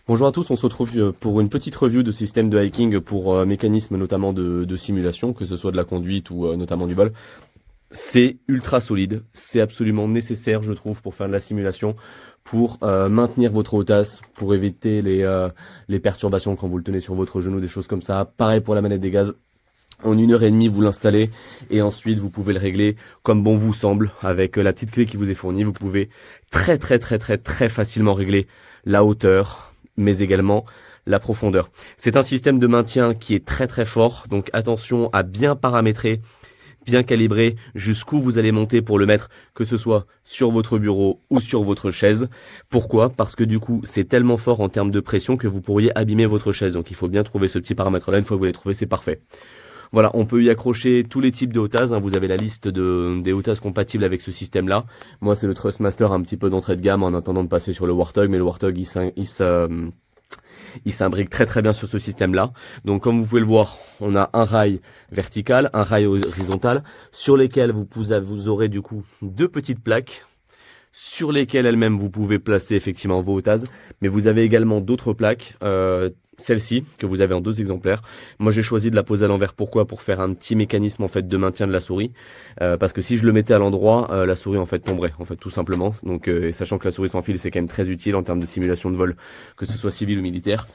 Bonjour à tous, on se retrouve pour une petite review de système de hiking pour mécanismes notamment de simulation, que ce soit de la conduite ou notamment du vol. C'est ultra solide, c'est absolument nécessaire je trouve pour faire de la simulation, pour maintenir votre hautasse, pour éviter les perturbations quand vous le tenez sur votre genou, des choses comme ça. Pareil pour la manette des gaz. En 1 heure et demie, vous l'installez et ensuite vous pouvez le régler comme bon vous semble avec la petite clé qui vous est fournie. Vous pouvez très facilement régler la hauteur, mais également la profondeur. C'est un système de maintien qui est très fort, donc attention à bien paramétrer, bien calibrer jusqu'où vous allez monter pour le mettre, que ce soit sur votre bureau ou sur votre chaise. Pourquoi? Parce que du coup, c'est tellement fort en termes de pression que vous pourriez abîmer votre chaise. Donc il faut bien trouver ce petit paramètre-là. Une fois que vous l'avez trouvé, c'est parfait. Voilà, on peut y accrocher tous les types de hautaz, hein. Vous avez la liste des hautaz compatibles avec ce système-là. Moi, c'est le Trustmaster, un petit peu d'entrée de gamme en attendant de passer sur le Warthog, mais le Warthog, il s'imbrique très bien sur ce système-là. Donc, comme vous pouvez le voir, on a un rail vertical, un rail horizontal, sur lesquels vous aurez du coup deux petites plaques, sur lesquelles elles-mêmes vous pouvez placer effectivement vos hautaz, mais vous avez également d'autres plaques, celle-ci que vous avez en 2 exemplaires. Moi j'ai choisi de la poser à l'envers. Pourquoi? Pour faire un petit mécanisme en fait de maintien de la souris, parce que si je le mettais à l'endroit, la souris en fait tomberait en fait tout simplement. Donc et sachant que la souris sans fil c'est quand même très utile en termes de simulation de vol, que ce soit civil ou militaire.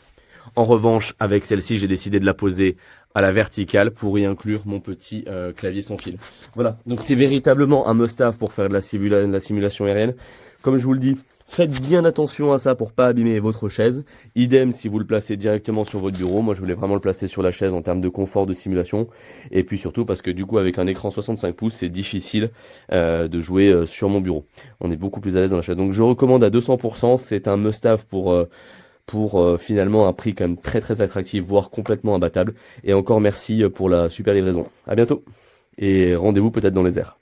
En revanche, avec celle-ci, j'ai décidé de la poser à la verticale pour y inclure mon petit clavier sans fil. Voilà, donc c'est véritablement un must-have pour faire de la simulation aérienne. Comme je vous le dis, faites bien attention à ça pour pas abîmer votre chaise. Idem si vous le placez directement sur votre bureau. Moi, je voulais vraiment le placer sur la chaise en termes de confort de simulation. Et puis surtout parce que du coup, avec un écran 65 pouces, c'est difficile de jouer sur mon bureau. On est beaucoup plus à l'aise dans la chaise. Donc je recommande à 200%. C'est un must-have pour finalement un prix quand même très attractif, voire complètement imbattable. Et encore merci pour la super livraison. À bientôt et rendez-vous peut-être dans les airs.